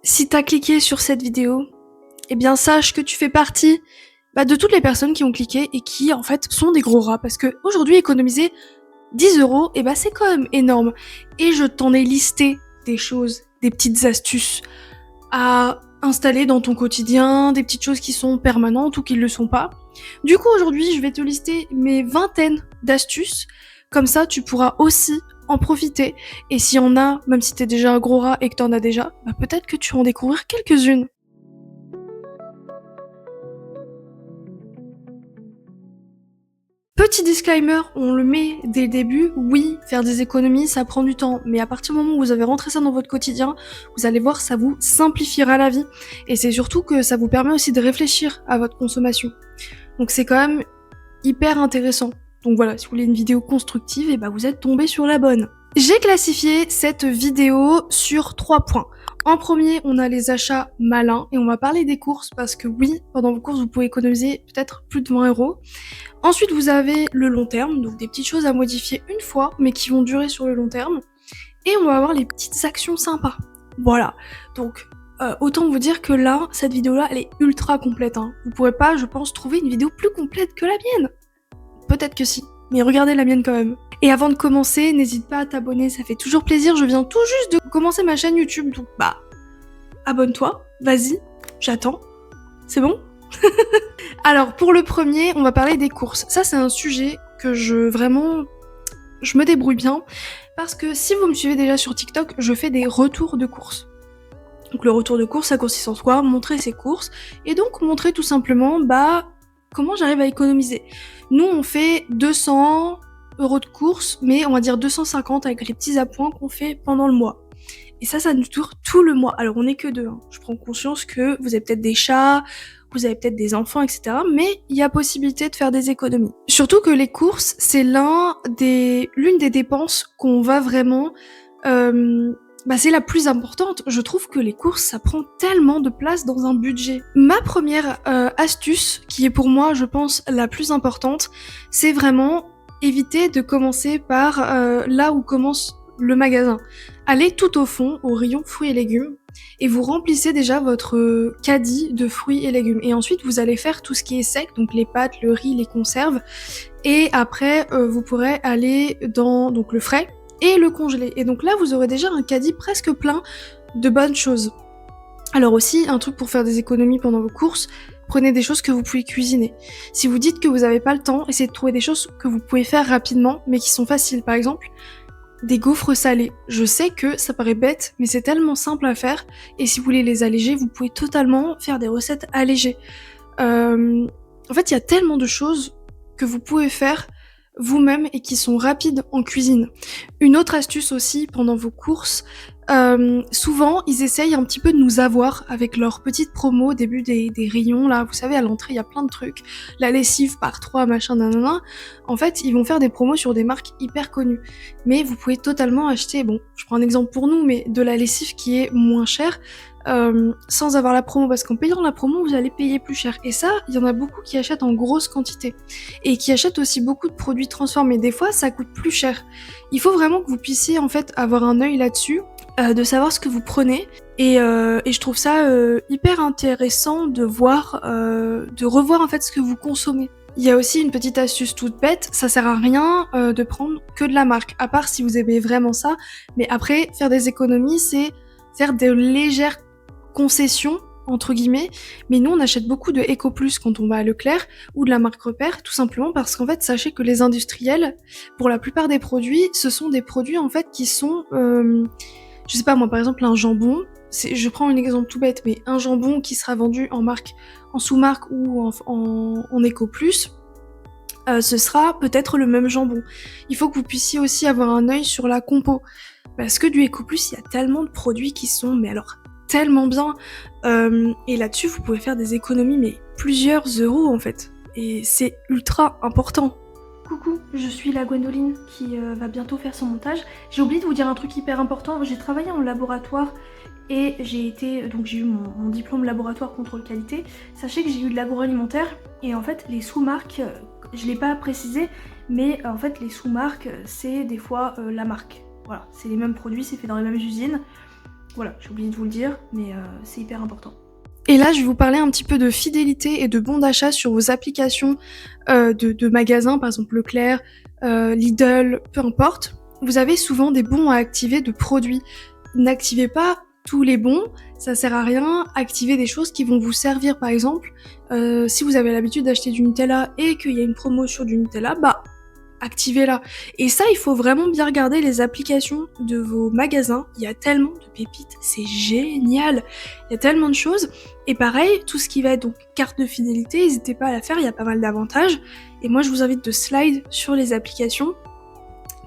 Si t'as cliqué sur cette vidéo, eh bien sache que tu fais partie de toutes les personnes qui ont cliqué et qui en fait sont des gros rats parce que aujourd'hui économiser 10 €, c'est quand même énorme. Et je t'en ai listé des choses, des petites astuces à installer dans ton quotidien, des petites choses qui sont permanentes ou qui ne le sont pas. Du coup aujourd'hui je vais te lister mes vingtaines d'astuces, comme ça tu pourras aussi en profiter. Et s'il y en a, même si t'es déjà un gros rat et que t'en as déjà, peut-être que tu vas en découvrir quelques-unes. Petit disclaimer, on le met dès le début, oui, faire des économies, ça prend du temps, mais à partir du moment où vous avez rentré ça dans votre quotidien, vous allez voir, ça vous simplifiera la vie. Et c'est surtout que ça vous permet aussi de réfléchir à votre consommation. Donc c'est quand même hyper intéressant. Donc voilà, si vous voulez une vidéo constructive, vous êtes tombé sur la bonne. J'ai classifié cette vidéo sur 3 points. En premier, on a les achats malins et on va parler des courses parce que oui, pendant vos courses, vous pouvez économiser peut-être plus de 20 €. Ensuite, vous avez le long terme, donc des petites choses à modifier une fois, mais qui vont durer sur le long terme. Et on va avoir les petites actions sympas. Voilà. Donc, autant vous dire que là, cette vidéo-là, elle est ultra complète. Vous pourrez pas, je pense, trouver une vidéo plus complète que la mienne. Peut-être que si, mais regardez la mienne quand même. Et avant de commencer, n'hésite pas à t'abonner, ça fait toujours plaisir. Je viens tout juste de commencer ma chaîne YouTube, donc abonne-toi, vas-y, j'attends. C'est bon? Alors, pour le premier, on va parler des courses. Ça, c'est un sujet que je me débrouille bien, parce que si vous me suivez déjà sur TikTok, je fais des retours de courses. Donc le retour de course, ça consiste en quoi? Montrer ses courses, et donc montrer tout simplement, comment j'arrive à économiser. Nous, on fait 200 € de courses, mais on va dire 250 avec les petits appoints qu'on fait pendant le mois. Et ça nous dure tout le mois. Alors on n'est que deux, Je prends conscience que vous avez peut-être des chats, vous avez peut-être des enfants, etc. Mais il y a possibilité de faire des économies. Surtout que les courses, c'est l'une des dépenses qu'on va vraiment... c'est la plus importante. Je trouve que les courses, ça prend tellement de place dans un budget. Ma première astuce, qui est pour moi, je pense, la plus importante, c'est vraiment éviter de commencer par là où commence le magasin. Allez tout au fond, au rayon fruits et légumes, et vous remplissez déjà votre caddie de fruits et légumes. Et ensuite, vous allez faire tout ce qui est sec, donc les pâtes, le riz, les conserves. Et après, vous pourrez aller dans le frais et le congelé. Et donc là, vous aurez déjà un caddie presque plein de bonnes choses. Alors aussi, un truc pour faire des économies pendant vos courses, prenez des choses que vous pouvez cuisiner. Si vous dites que vous n'avez pas le temps, essayez de trouver des choses que vous pouvez faire rapidement, mais qui sont faciles. Par exemple, des gaufres salés. Je sais que ça paraît bête, mais c'est tellement simple à faire, et si vous voulez les alléger, vous pouvez totalement faire des recettes allégées. En fait, il y a tellement de choses que vous pouvez faire vous-même et qui sont rapides en cuisine. Une autre astuce aussi pendant vos courses, souvent ils essayent un petit peu de nous avoir avec leurs petites promos au début des rayons là, vous savez à l'entrée il y a plein de trucs, la lessive par 3 machin nanana. En fait ils vont faire des promos sur des marques hyper connues, mais vous pouvez totalement acheter, je prends un exemple pour nous, mais de la lessive qui est moins chère, sans avoir la promo, parce qu'en payant la promo vous allez payer plus cher. Et ça, il y en a beaucoup qui achètent en grosse quantité et qui achètent aussi beaucoup de produits transformés. Des fois ça coûte plus cher. Il faut vraiment que vous puissiez en fait avoir un œil là-dessus, de savoir ce que vous prenez, et je trouve ça hyper intéressant de revoir en fait ce que vous consommez. Il y a aussi une petite astuce toute bête, ça sert à rien de prendre que de la marque, à part si vous aimez vraiment ça, mais après faire des économies c'est faire de légères concessions entre guillemets, mais nous on achète beaucoup de Eco Plus quand on va à Leclerc ou de la marque Repère, tout simplement parce qu'en fait sachez que les industriels, pour la plupart des produits, ce sont des produits en fait qui sont, je sais pas moi, par exemple un jambon, je prends un exemple tout bête, mais un jambon qui sera vendu en sous-marque ou en Eco Plus, ce sera peut-être le même jambon. Il faut que vous puissiez aussi avoir un œil sur la compo, parce que du Eco Plus, il y a tellement de produits qui sont, mais alors tellement bien, et là-dessus vous pouvez faire des économies, mais plusieurs euros en fait, et c'est ultra important. Coucou, je suis la Gwendoline qui va bientôt faire son montage. J'ai oublié de vous dire un truc hyper important, j'ai travaillé en laboratoire et j'ai eu mon diplôme laboratoire contrôle qualité. Sachez que j'ai eu de l'agroalimentaire et en fait les sous-marques, je l'ai pas précisé, mais en fait les sous-marques c'est des fois la marque. Voilà, c'est les mêmes produits, c'est fait dans les mêmes usines. Voilà, j'ai oublié de vous le dire, mais c'est hyper important. Et là, je vais vous parler un petit peu de fidélité et de bons d'achat sur vos applications de magasins, par exemple Leclerc, Lidl, peu importe. Vous avez souvent des bons à activer de produits. N'activez pas tous les bons, ça sert à rien. Activez des choses qui vont vous servir, par exemple, si vous avez l'habitude d'acheter du Nutella et qu'il y a une promo sur du Nutella, bah activez-la. Et ça, il faut vraiment bien regarder les applications de vos magasins. Il y a tellement de pépites, c'est génial. Il y a tellement de choses. Et pareil, tout ce qui va être donc carte de fidélité, n'hésitez pas à la faire, il y a pas mal d'avantages. Et moi, je vous invite de slide sur les applications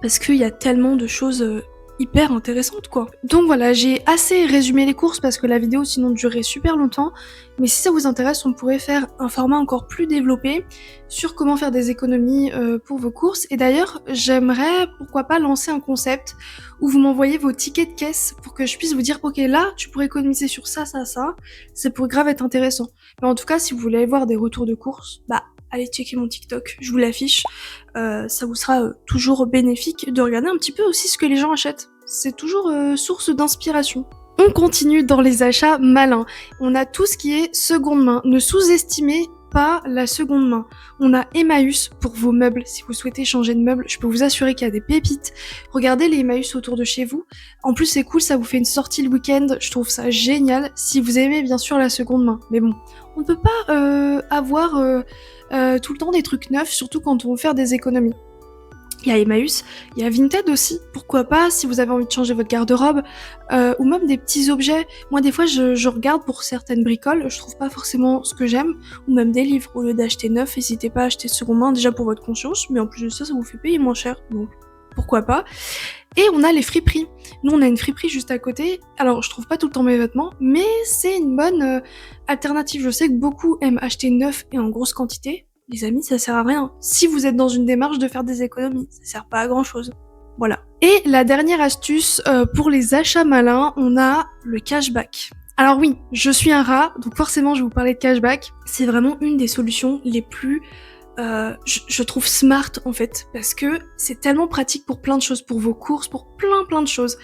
parce qu'il y a tellement de choses hyper intéressantes, quoi. Donc voilà, j'ai assez résumé les courses parce que la vidéo sinon durait super longtemps. Mais si ça vous intéresse, on pourrait faire un format encore plus développé sur comment faire des économies pour vos courses. Et d'ailleurs, j'aimerais, pourquoi pas, lancer un concept où vous m'envoyez vos tickets de caisse pour que je puisse vous dire, ok, là, tu pourrais économiser sur ça, ça, ça. Ça pourrait grave être intéressant. Mais en tout cas, si vous voulez aller voir des retours de courses, bah, allez checker mon TikTok, je vous l'affiche. Ça vous sera toujours bénéfique de regarder un petit peu aussi ce que les gens achètent. C'est toujours source d'inspiration. On continue dans les achats malins. On a tout ce qui est seconde main. Ne sous-estimez pas la seconde main. On a Emmaüs pour vos meubles. Si vous souhaitez changer de meubles, je peux vous assurer qu'il y a des pépites. Regardez les Emmaüs autour de chez vous. En plus, c'est cool, ça vous fait une sortie le week-end. Je trouve ça génial. Si vous aimez bien sûr la seconde main. Mais bon, on ne peut pas avoir tout le temps des trucs neufs, surtout quand on veut faire des économies. Il y a Emmaüs, il y a Vinted aussi, pourquoi pas, si vous avez envie de changer votre garde-robe, ou même des petits objets. Moi, des fois, je regarde pour certaines bricoles, je trouve pas forcément ce que j'aime, ou même des livres. Au lieu d'acheter neuf, n'hésitez pas à acheter de seconde main, déjà pour votre conscience, mais en plus de ça, ça vous fait payer moins cher, donc pourquoi pas. Et on a les friperies. Nous, on a une friperie juste à côté. Alors, je trouve pas tout le temps mes vêtements, mais c'est une bonne alternative. Je sais que beaucoup aiment acheter neuf et en grosse quantité. Les amis, ça sert à rien. Si vous êtes dans une démarche de faire des économies, ça sert pas à grand chose. Voilà. Et la dernière astuce pour les achats malins, on a le cashback. Alors oui, je suis un rat, donc forcément je vais vous parler de cashback. C'est vraiment une des solutions les plus, je trouve smart en fait, parce que c'est tellement pratique pour plein de choses, pour vos courses, pour plein de choses.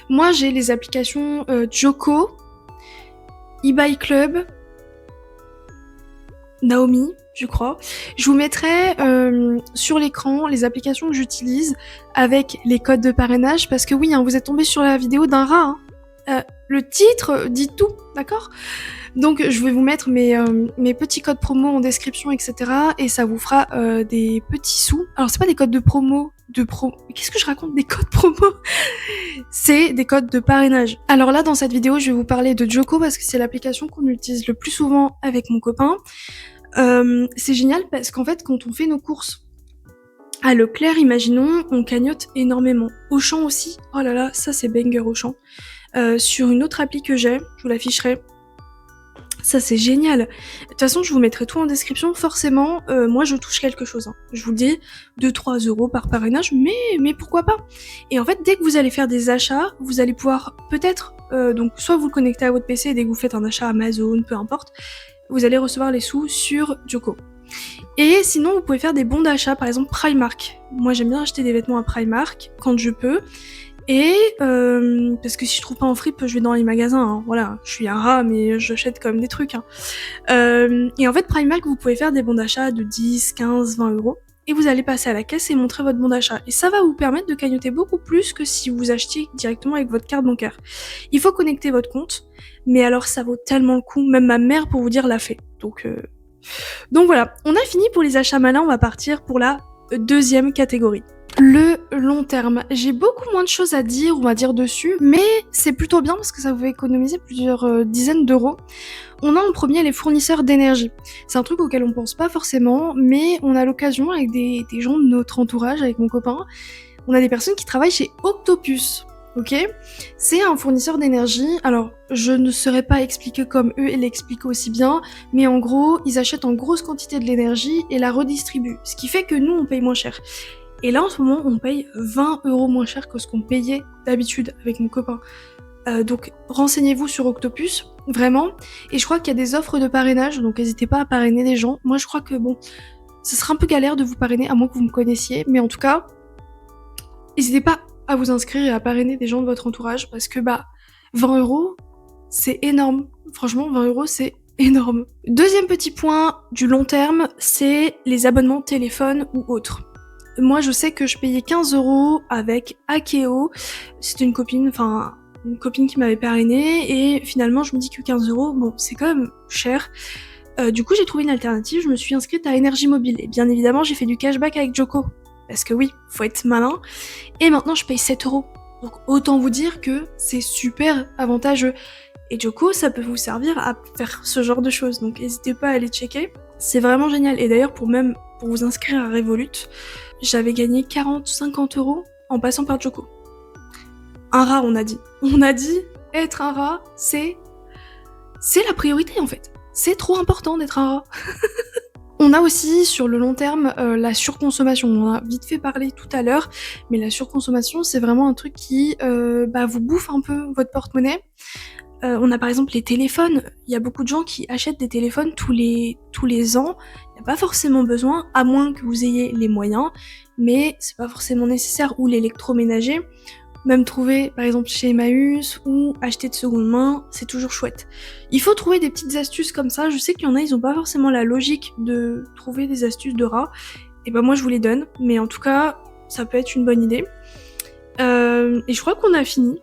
Moi j'ai les applications Joko, eBay Club, Naomi, je crois. Je vous mettrai sur l'écran les applications que j'utilise avec les codes de parrainage, parce que oui, hein, vous êtes tombé sur la vidéo d'un rat. Hein. Le titre dit tout, d'accord ? Donc je vais vous mettre mes petits codes promo en description, etc. Et ça vous fera des petits sous. Alors c'est pas des codes de promo, qu'est-ce que je raconte ? Des codes promo. C'est des codes de parrainage. Alors là, dans cette vidéo, je vais vous parler de Joko parce que c'est l'application qu'on utilise le plus souvent avec mon copain. C'est génial parce qu'en fait, quand on fait nos courses à Leclerc, imaginons, on cagnotte énormément. Auchan aussi, oh là là, ça c'est banger Auchan. Sur une autre appli que j'ai, je vous l'afficherai. Ça c'est génial. De toute façon, je vous mettrai tout en description. Forcément, moi je touche quelque chose. Hein. Je vous le dis, 2-3 € par parrainage, mais pourquoi pas. Et en fait, dès que vous allez faire des achats, vous allez pouvoir peut-être, donc soit vous le connectez à votre PC dès que vous faites un achat Amazon, peu importe, vous allez recevoir les sous sur Joko. Et sinon, vous pouvez faire des bons d'achat, par exemple Primark. Moi, j'aime bien acheter des vêtements à Primark quand je peux. Et parce que si je trouve pas en fripe, je vais dans les magasins. Hein. Voilà, je suis un rat, mais j'achète quand même des trucs. Hein. Et en fait, Primark, vous pouvez faire des bons d'achat de 10, 15, 20 €. Et vous allez passer à la caisse et montrer votre bon d'achat. Et ça va vous permettre de cagnotter beaucoup plus que si vous achetiez directement avec votre carte bancaire. Il faut connecter votre compte, mais alors ça vaut tellement le coup. Même ma mère, pour vous dire, l'a fait. Donc voilà, on a fini pour les achats malins, on va partir pour la deuxième catégorie. Le long terme. J'ai beaucoup moins de choses à dire, on va dire dessus, mais c'est plutôt bien parce que ça vous fait économiser plusieurs dizaines d'euros. On a en premier les fournisseurs d'énergie. C'est un truc auquel on pense pas forcément, mais on a l'occasion avec des gens de notre entourage, avec mon copain, on a des personnes qui travaillent chez Octopus. Ok, c'est un fournisseur d'énergie. Alors, je ne saurais pas expliquer comme eux l'expliquent aussi bien, mais en gros, ils achètent en grosse quantité de l'énergie et la redistribuent, ce qui fait que nous, on paye moins cher. Et là, en ce moment, on paye 20 € moins cher que ce qu'on payait d'habitude avec mon copain. Donc, renseignez-vous sur Octopus, vraiment. Et je crois qu'il y a des offres de parrainage, donc n'hésitez pas à parrainer des gens. Moi, je crois que, bon, ce sera un peu galère de vous parrainer, à moins que vous me connaissiez, mais en tout cas, n'hésitez pas à vous inscrire et à parrainer des gens de votre entourage, parce que, 20 €, c'est énorme. Franchement, 20 € c'est énorme. Deuxième petit point du long terme, c'est les abonnements téléphone ou autres. Moi, je sais que je payais 15 € avec Akeo. C'était une copine qui m'avait parrainée, et finalement, je me dis que 15 €, bon, c'est quand même cher. Du coup, j'ai trouvé une alternative, je me suis inscrite à Énergie Mobile. Et bien évidemment, j'ai fait du cashback avec Joko. Parce que oui, faut être malin. Et maintenant, je paye 7 €. Donc autant vous dire que c'est super avantageux. Et Joko, ça peut vous servir à faire ce genre de choses. Donc n'hésitez pas à aller checker. C'est vraiment génial. Et d'ailleurs, pour vous inscrire à Revolut, j'avais gagné 40-50 € en passant par Joko. Un rat, on a dit. On a dit, être un rat, c'est la priorité en fait. C'est trop important d'être un rat. On a aussi, sur le long terme, la surconsommation. On en a vite fait parler tout à l'heure, mais la surconsommation, c'est vraiment un truc qui vous bouffe un peu votre porte-monnaie. On a par exemple les téléphones. Il y a beaucoup de gens qui achètent des téléphones tous les ans. Il n'y a pas forcément besoin, à moins que vous ayez les moyens, mais c'est pas forcément nécessaire. Ou l'électroménager. Même trouver par exemple chez Emmaüs ou acheter de seconde main, c'est toujours chouette. Il faut trouver des petites astuces comme ça. Je sais qu'il y en a, ils ont pas forcément la logique de trouver des astuces de rat. Et moi je vous les donne, mais en tout cas, ça peut être une bonne idée. Et je crois qu'on a fini.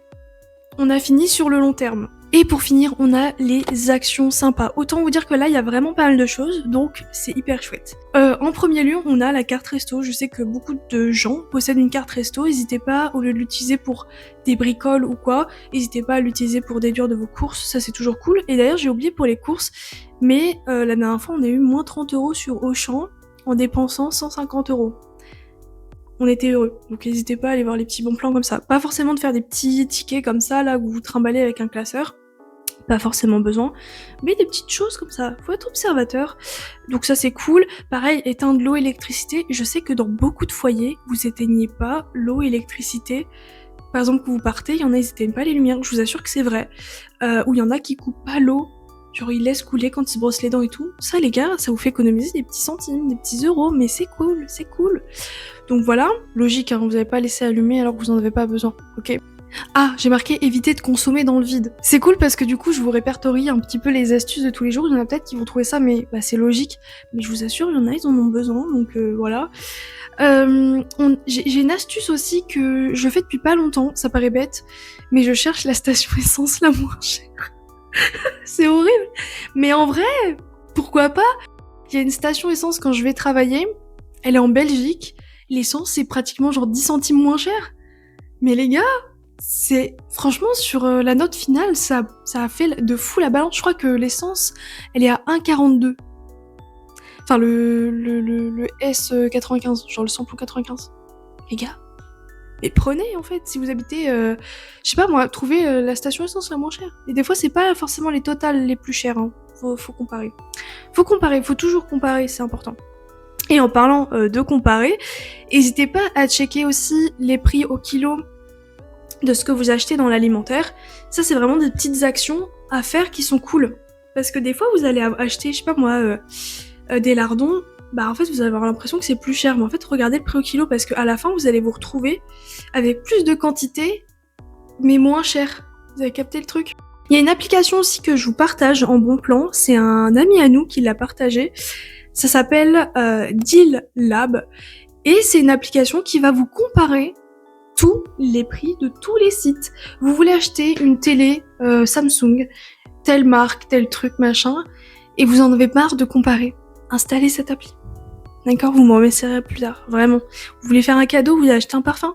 On a fini sur le long terme. Et pour finir, on a les actions sympas. Autant vous dire que là, il y a vraiment pas mal de choses, donc c'est hyper chouette. En premier lieu, on a la carte resto. Je sais que beaucoup de gens possèdent une carte resto. N'hésitez pas, au lieu de l'utiliser pour des bricoles ou quoi, n'hésitez pas à l'utiliser pour déduire de vos courses. Ça, c'est toujours cool. Et d'ailleurs, j'ai oublié pour les courses, mais la dernière fois, on a eu moins 30 € sur Auchan en dépensant 150 €. On était heureux, donc n'hésitez pas à aller voir les petits bons plans comme ça. Pas forcément de faire des petits tickets comme ça, là, où vous trimballez avec un classeur. Pas forcément besoin, mais des petites choses comme ça, faut être observateur. Donc ça c'est cool. Pareil, éteindre l'eau, électricité. Je sais que dans beaucoup de foyers, vous éteignez pas l'eau, électricité. Par exemple, quand vous partez, il y en a, ils éteignent pas les lumières, je vous assure que c'est vrai. Ou il y en a qui coupent pas l'eau, genre ils laissent couler quand ils se brossent les dents et tout. Ça les gars, ça vous fait économiser des petits centimes, des petits euros, mais c'est cool, c'est cool. Donc voilà, logique, hein, vous n'avez pas laissé allumer alors que vous en avez pas besoin, ok. Ah, j'ai marqué éviter de consommer dans le vide. C'est cool parce que du coup, je vous répertorie un petit peu les astuces de tous les jours. Il y en a peut-être qui vont trouver ça, mais c'est logique. Mais je vous assure, il y en a, ils en ont besoin, donc voilà. J'ai une astuce aussi que je fais depuis pas longtemps, ça paraît bête, mais je cherche la station essence la moins chère. C'est horrible. Mais en vrai, pourquoi pas? Il y a une station essence quand je vais travailler, elle est en Belgique, l'essence c'est pratiquement genre 10 centimes moins cher. Mais les gars, c'est franchement sur la note finale, ça a fait de fou la balance. Je crois que l'essence, elle est à 1,42. Enfin le S95, genre le samplon 95. Les gars, mais prenez en fait si vous habitez, je sais pas moi, trouvez la station essence la moins chère. Et des fois c'est pas forcément les totales les plus chères, hein. Faut comparer. Faut toujours comparer, c'est important. Et en parlant de comparer, n'hésitez pas à checker aussi les prix au kilo de ce que vous achetez dans l'alimentaire. Ça, c'est vraiment des petites actions à faire qui sont cool. Parce que des fois, vous allez acheter, je sais pas moi, des lardons, en fait, vous allez avoir l'impression que c'est plus cher. Mais en fait, regardez le prix au kilo, parce qu'à la fin, vous allez vous retrouver avec plus de quantité, mais moins cher. Vous avez capté le truc? Il y a une application aussi que je vous partage en bon plan. C'est un ami à nous qui l'a partagé. Ça s'appelle Deal Lab. Et c'est une application qui va vous comparer tous les prix de tous les sites. Vous voulez acheter une télé Samsung, telle marque, tel truc, machin, et vous en avez marre de comparer. Installez cette appli. D'accord? Vous m'en remercierez plus tard, vraiment. Vous voulez faire un cadeau, vous achetez un parfum?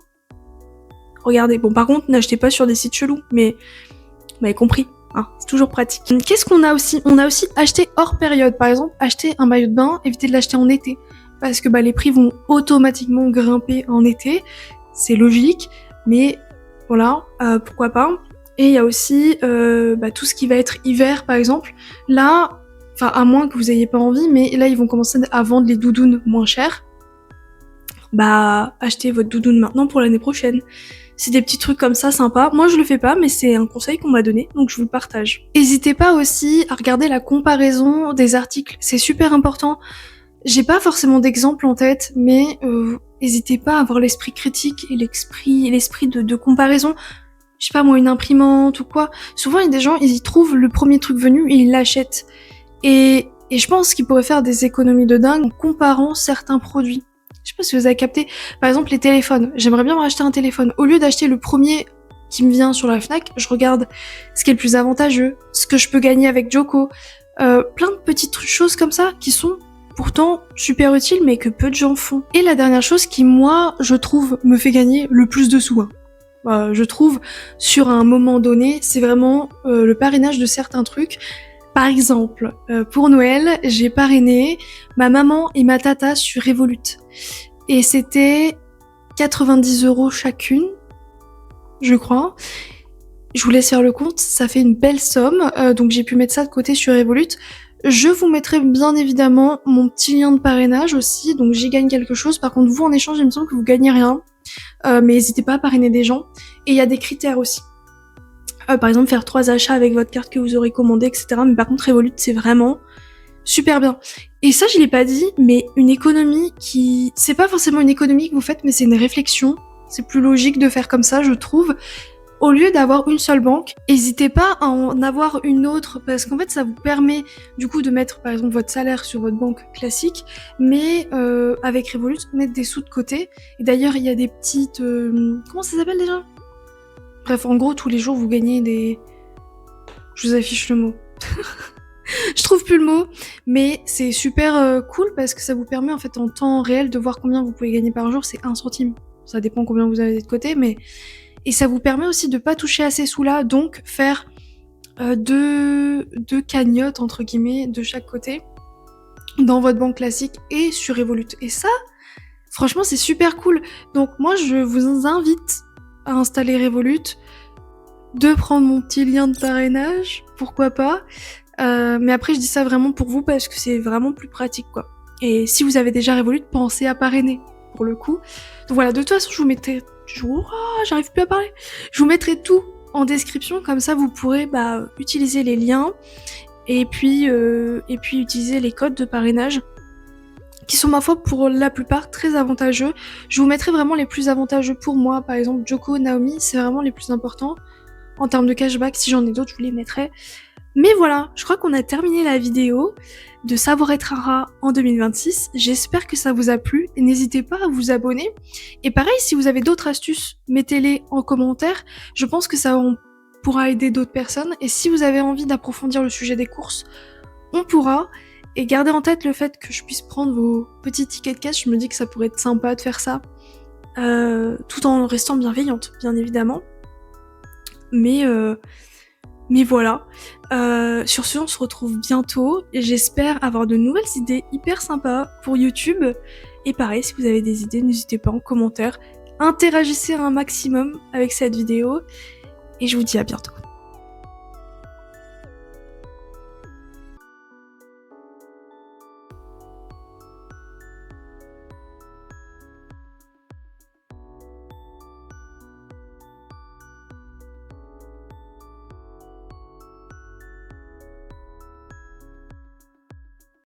Regardez. Bon, par contre, n'achetez pas sur des sites chelous, mais vous m'avez compris. Hein, c'est toujours pratique. Qu'est-ce qu'on a aussi? On a aussi acheté hors période. Par exemple, acheter un maillot de bain, évitez de l'acheter en été. Parce que les prix vont automatiquement grimper en été. C'est logique, mais voilà, pourquoi pas. Et il y a aussi tout ce qui va être hiver, par exemple. Là, à moins que vous ayez pas envie, mais là, ils vont commencer à vendre les doudounes moins chères. Achetez votre doudoune maintenant pour l'année prochaine. C'est des petits trucs comme ça, sympas. Moi, je le fais pas, mais c'est un conseil qu'on m'a donné, donc je vous le partage. N'hésitez pas aussi à regarder la comparaison des articles. C'est super important. J'ai pas forcément d'exemple en tête, mais n'hésitez pas à avoir l'esprit critique et l'esprit de comparaison. je sais pas moi, une imprimante ou quoi. Souvent, il y a des gens, ils y trouvent le premier truc venu et ils l'achètent. Et je pense qu'ils pourraient faire des économies de dingue en comparant certains produits. Je sais pas si vous avez capté. Par exemple, les téléphones. J'aimerais bien me racheter un téléphone. Au lieu d'acheter le premier qui me vient sur la Fnac, je regarde ce qui est le plus avantageux, ce que je peux gagner avec Joko. Plein de petites choses comme ça qui sont pourtant super utiles mais que peu de gens font. Et la dernière chose qui, moi, je trouve, me fait gagner le plus de sous, je trouve, sur un moment donné, c'est vraiment le parrainage de certains trucs. Par exemple, pour Noël, j'ai parrainé ma maman et ma tata sur Revolut. Et c'était 90 € chacune, je crois. Je vous laisse faire le compte, ça fait une belle somme, donc j'ai pu mettre ça de côté sur Revolut. Je vous mettrai bien évidemment mon petit lien de parrainage aussi, donc j'y gagne quelque chose. Par contre, vous, en échange, il me semble que vous gagnez rien. Mais n'hésitez pas à parrainer des gens. Et il y a des critères aussi. Par exemple, faire 3 achats avec votre carte que vous aurez commandée, etc. Mais par contre, Revolut, c'est vraiment super bien. Et ça, je l'ai pas dit, mais une économie qui... C'est pas forcément une économie que vous faites, mais c'est une réflexion. C'est plus logique de faire comme ça, je trouve. Au lieu d'avoir une seule banque, n'hésitez pas à en avoir une autre, parce qu'en fait, ça vous permet du coup de mettre, par exemple, votre salaire sur votre banque classique, mais avec Revolut, mettre des sous de côté. Et d'ailleurs, il y a des petites... comment ça s'appelle déjà ? Bref, en gros, tous les jours, vous gagnez des... Je vous affiche le mot. Je trouve plus le mot, mais c'est super cool parce que ça vous permet en fait en temps réel de voir combien vous pouvez gagner par jour. C'est 1 centime. Ça dépend combien vous avez de côté, mais... Et ça vous permet aussi de pas toucher à ces sous-là, donc faire deux cagnottes, entre guillemets, de chaque côté, dans votre banque classique et sur Revolut. Et ça, franchement, c'est super cool. Donc moi, je vous invite à installer Revolut, de prendre mon petit lien de parrainage, pourquoi pas. Mais après, je dis ça vraiment pour vous parce que c'est vraiment plus pratique, quoi. Et si vous avez déjà Revolut, pensez à parrainer, pour le coup. Donc voilà, de toute façon, je vous mettrai... j'arrive plus à parler. Je vous mettrai tout en description, comme ça vous pourrez utiliser les liens et puis utiliser les codes de parrainage qui sont ma foi pour la plupart très avantageux. Je vous mettrai vraiment les plus avantageux pour moi, par exemple Joko, Naomi, c'est vraiment les plus importants. En termes de cashback, si j'en ai d'autres, je vous les mettrai. Mais voilà, je crois qu'on a terminé la vidéo de Savoir être un rat en 2026. J'espère que ça vous a plu et n'hésitez pas à vous abonner. Et pareil, si vous avez d'autres astuces, mettez-les en commentaire. Je pense que ça pourra aider d'autres personnes. Et si vous avez envie d'approfondir le sujet des courses, on pourra. Et gardez en tête le fait que je puisse prendre vos petits tickets de caisse. Je me dis que ça pourrait être sympa de faire ça. Tout en restant bienveillante, bien évidemment. Mais voilà. Sur ce, on se retrouve bientôt et j'espère avoir de nouvelles idées hyper sympas pour YouTube. Et pareil, si vous avez des idées, n'hésitez pas en commentaire. Interagissez un maximum avec cette vidéo et je vous dis à bientôt.